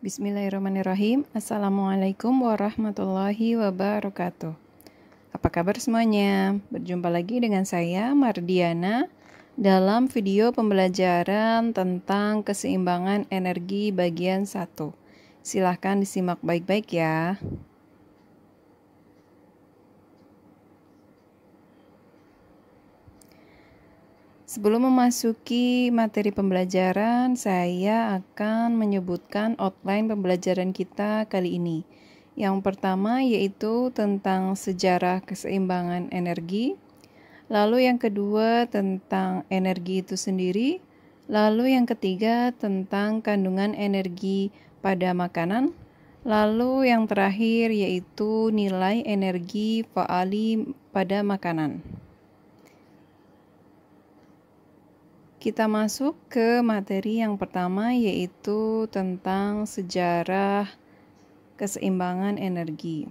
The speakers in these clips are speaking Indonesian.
Bismillahirrahmanirrahim. Assalamualaikum warahmatullahi wabarakatuh. Apa kabar semuanya? Berjumpa lagi dengan saya, Mardiana, dalam video pembelajaran tentang keseimbangan energi bagian 1. Silahkan disimak baik-baik ya. Sebelum memasuki materi pembelajaran, saya akan menyebutkan outline pembelajaran kita kali ini. Yang pertama yaitu tentang sejarah keseimbangan energi, lalu yang kedua tentang energi itu sendiri, lalu yang ketiga tentang kandungan energi pada makanan, lalu yang terakhir yaitu nilai energi faali pada makanan. Kita masuk ke materi yang pertama yaitu tentang sejarah keseimbangan energi.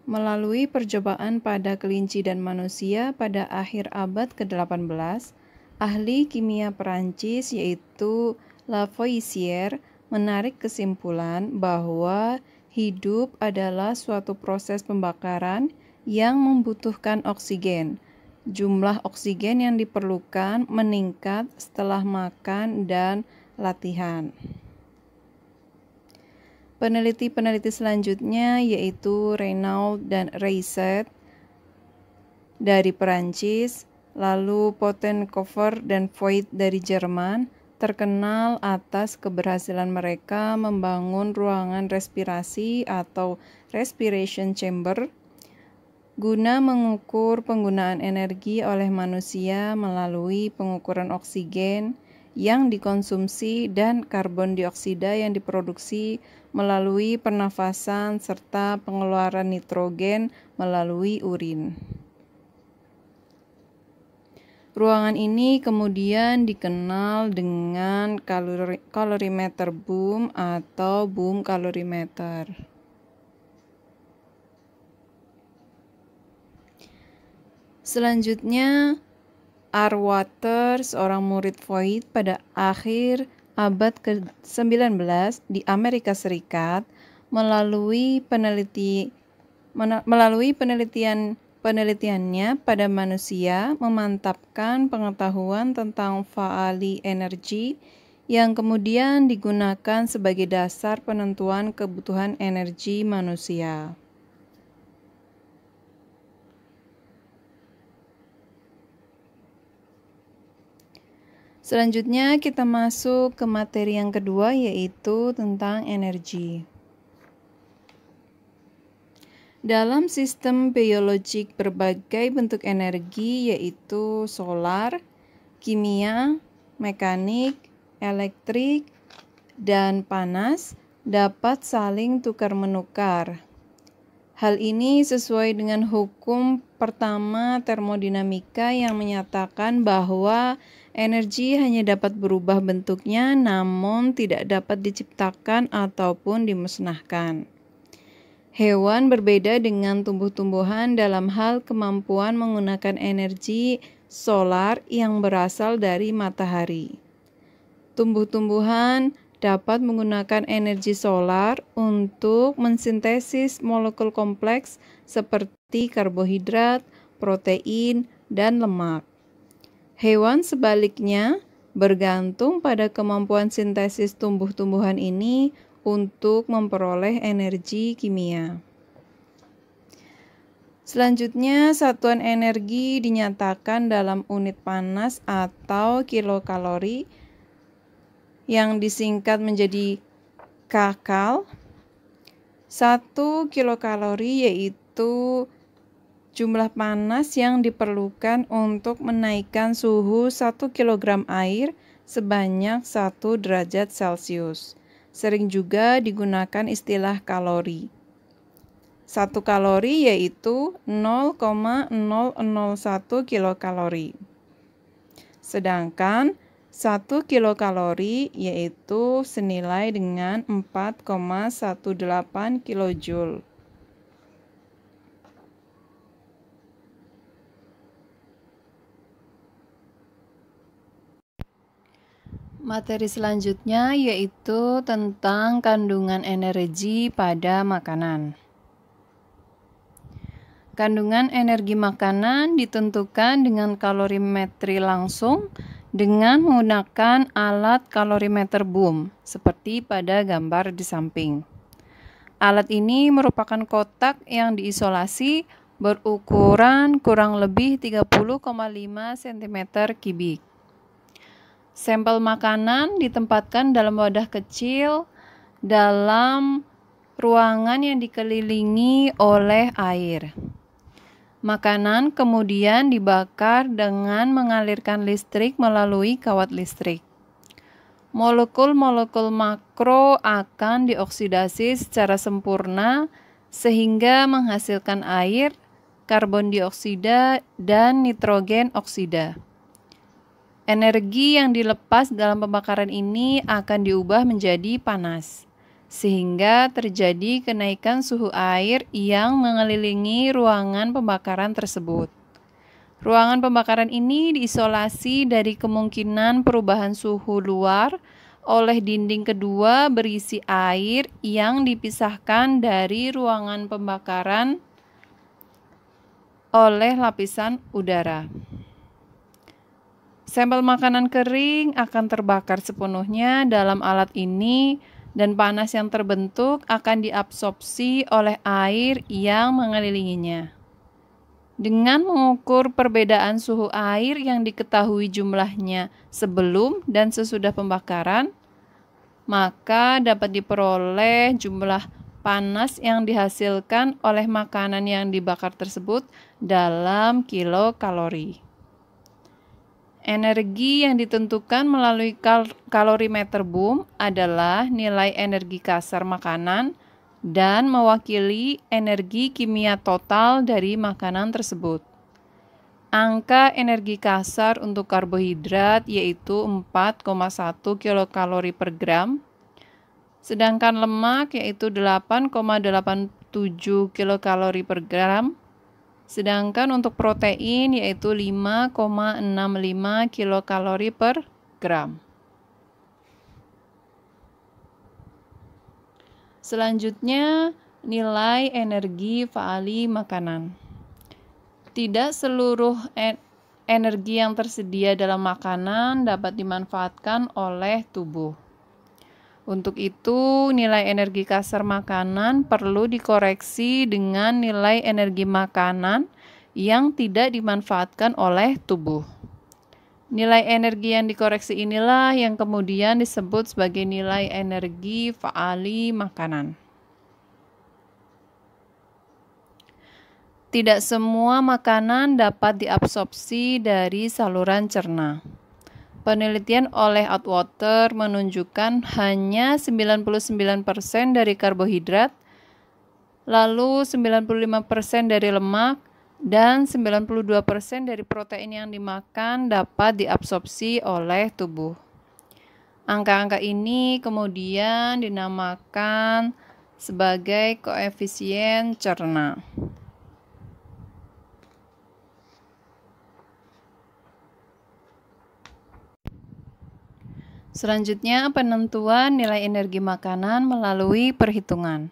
Melalui percobaan pada kelinci dan manusia pada akhir abad ke-18, ahli kimia Perancis yaitu Lavoisier menarik kesimpulan bahwa hidup adalah suatu proses pembakaran yang membutuhkan oksigen. Jumlah oksigen yang diperlukan meningkat setelah makan dan latihan. Peneliti-peneliti selanjutnya yaitu Renaud dan Reiset dari Perancis, lalu Pottenkoffer dan Voigt dari Jerman, terkenal atas keberhasilan mereka membangun ruangan respirasi atau respiration chamber guna mengukur penggunaan energi oleh manusia melalui pengukuran oksigen yang dikonsumsi dan karbon dioksida yang diproduksi melalui pernafasan serta pengeluaran nitrogen melalui urin. Ruangan ini kemudian dikenal dengan calorimeter boom atau boom calorimeter. Selanjutnya, Arwater, seorang murid Voigt pada akhir abad ke-19 di Amerika Serikat, melalui penelitiannya pada manusia memantapkan pengetahuan tentang faali energi yang kemudian digunakan sebagai dasar penentuan kebutuhan energi manusia. Selanjutnya kita masuk ke materi yang kedua yaitu tentang energi. Dalam sistem biologik berbagai bentuk energi yaitu solar, kimia, mekanik, elektrik, dan panas dapat saling tukar-menukar. Hal ini sesuai dengan hukum pertama termodinamika yang menyatakan bahwa energi hanya dapat berubah bentuknya namun tidak dapat diciptakan ataupun dimusnahkan. Hewan berbeda dengan tumbuh-tumbuhan dalam hal kemampuan menggunakan energi solar yang berasal dari matahari. Tumbuh-tumbuhan dapat menggunakan energi solar untuk mensintesis molekul kompleks seperti karbohidrat, protein, dan lemak. Hewan sebaliknya bergantung pada kemampuan sintesis tumbuh-tumbuhan ini untuk memperoleh energi kimia. Selanjutnya, satuan energi dinyatakan dalam unit panas atau kilokalori yang disingkat menjadi kcal. 1 kilokalori yaitu jumlah panas yang diperlukan untuk menaikkan suhu 1 kg air sebanyak 1 derajat Celcius. Sering juga digunakan istilah kalori. 1 kalori yaitu 0,001 kilokalori. Sedangkan 1 kilokalori yaitu senilai dengan 4,18 kilojoule. Materi selanjutnya yaitu tentang kandungan energi pada makanan. Kandungan energi makanan ditentukan dengan kalorimetri langsung dengan menggunakan alat kalorimeter boom, seperti pada gambar di samping. Alat ini merupakan kotak yang diisolasi berukuran kurang lebih 30,5 cm kubik. Sampel makanan ditempatkan dalam wadah kecil dalam ruangan yang dikelilingi oleh air. Makanan kemudian dibakar dengan mengalirkan listrik melalui kawat listrik. Molekul-molekul makro akan dioksidasi secara sempurna sehingga menghasilkan air, karbon dioksida, dan nitrogen oksida. Energi yang dilepas dalam pembakaran ini akan diubah menjadi panas, sehingga terjadi kenaikan suhu air yang mengelilingi ruangan pembakaran tersebut. Ruangan pembakaran ini diisolasi dari kemungkinan perubahan suhu luar oleh dinding kedua berisi air yang dipisahkan dari ruangan pembakaran oleh lapisan udara. Sampel makanan kering akan terbakar sepenuhnya dalam alat ini dan panas yang terbentuk akan diabsorpsi oleh air yang mengelilinginya. Dengan mengukur perbedaan suhu air yang diketahui jumlahnya sebelum dan sesudah pembakaran, maka dapat diperoleh jumlah panas yang dihasilkan oleh makanan yang dibakar tersebut dalam kilokalori. Energi yang ditentukan melalui kalorimeter boom adalah nilai energi kasar makanan dan mewakili energi kimia total dari makanan tersebut. Angka energi kasar untuk karbohidrat yaitu 4,1 kilokalori per gram, sedangkan lemak yaitu 8,87 kilokalori per gram, sedangkan untuk protein yaitu 5,65 kilokalori per gram. Selanjutnya, nilai energi faali makanan. Tidak seluruh energi yang tersedia dalam makanan dapat dimanfaatkan oleh tubuh. Untuk itu, nilai energi kasar makanan perlu dikoreksi dengan nilai energi makanan yang tidak dimanfaatkan oleh tubuh. Nilai energi yang dikoreksi inilah yang kemudian disebut sebagai nilai energi faali makanan. Tidak semua makanan dapat diabsorpsi dari saluran cerna. Penelitian oleh Atwater menunjukkan hanya 99% dari karbohidrat, lalu 95% dari lemak, dan 92% dari protein yang dimakan dapat diabsorpsi oleh tubuh. Angka-angka ini kemudian dinamakan sebagai koefisien cerna. Selanjutnya, penentuan nilai energi makanan melalui perhitungan.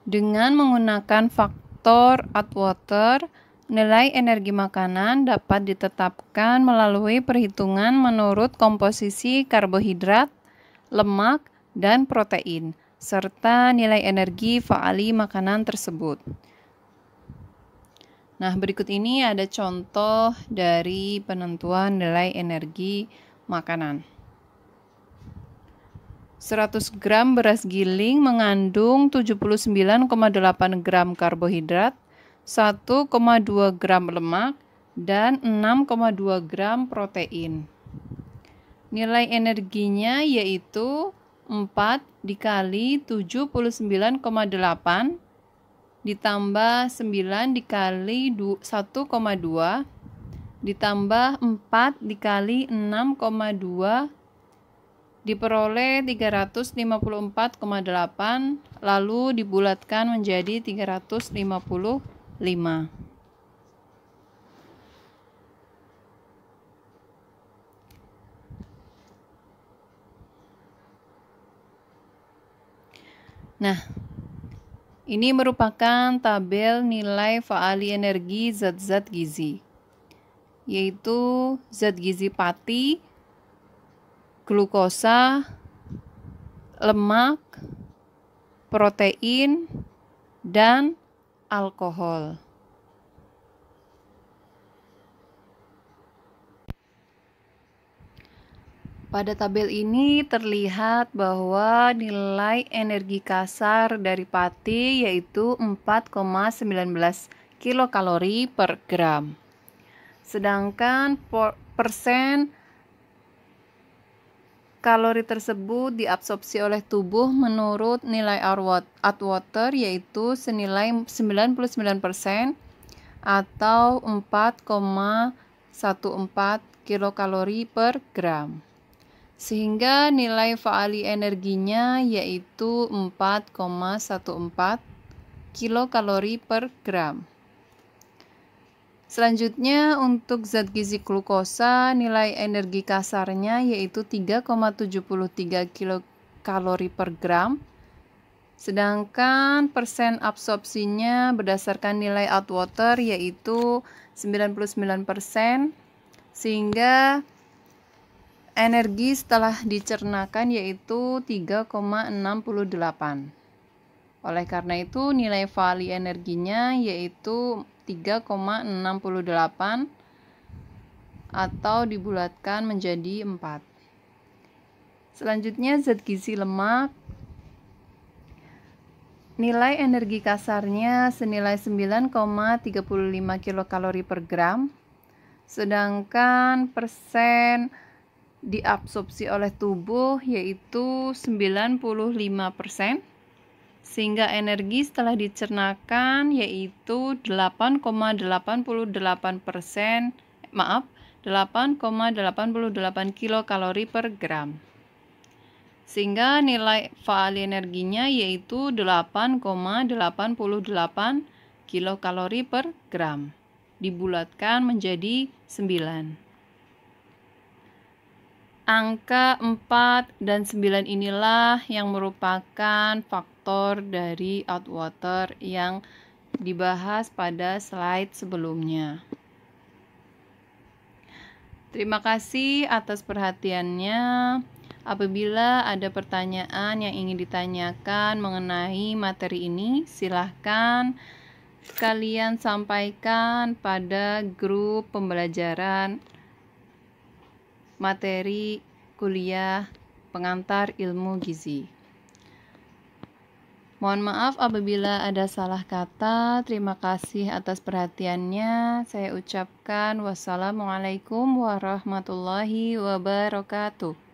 Dengan menggunakan faktor Atwater, nilai energi makanan dapat ditetapkan melalui perhitungan menurut komposisi karbohidrat, lemak, dan protein, serta nilai energi faali makanan tersebut. Nah, berikut ini ada contoh dari penentuan nilai energi makanan. 100 gram beras giling mengandung 79,8 gram karbohidrat, 1,2 gram lemak, dan 6,2 gram protein. Nilai energinya yaitu 4 dikali 79,8 ditambah 9 dikali 1,2 ditambah 4 dikali 6,2 diperoleh 354,8 lalu dibulatkan menjadi 355. Nah, ini merupakan tabel nilai faali energi zat-zat gizi, yaitu zat gizi pati, glukosa, lemak, protein, dan alkohol. Pada tabel ini terlihat bahwa nilai energi kasar dari pati yaitu 4,19 kilokalori per gram. Sedangkan persen kalori tersebut diabsorpsi oleh tubuh menurut nilai Atwater yaitu senilai 99% atau 4,14 kilokalori per gram. Sehingga nilai faali energinya yaitu 4,14 kilokalori per gram. Selanjutnya untuk zat gizi glukosa, nilai energi kasarnya yaitu 3,73 kilokalori per gram. Sedangkan persen absorpsinya berdasarkan nilai Atwater yaitu 99%, sehingga energi setelah dicernakan yaitu 3,68. Oleh karena itu nilai faali energinya yaitu 3,68 atau dibulatkan menjadi 4. Selanjutnya zat gizi lemak. Nilai energi kasarnya senilai 9,35 kilokalori per gram. Sedangkan persen diabsorpsi oleh tubuh yaitu 95%, sehingga energi setelah dicernakan yaitu 8,88 kilokalori per gram. Sehingga nilai faali energinya yaitu 8,88 kilokalori per gram. Dibulatkan menjadi 9. Angka 4 dan 9 inilah yang merupakan faktor dari Atwater yang dibahas pada slide sebelumnya. Terima kasih atas perhatiannya. Apabila ada pertanyaan yang ingin ditanyakan mengenai materi ini, silahkan kalian sampaikan pada grup pembelajaran materi kuliah pengantar ilmu gizi. Mohon maaf apabila ada salah kata. Terima kasih atas perhatiannya. Saya ucapkan wassalamualaikum warahmatullahi wabarakatuh.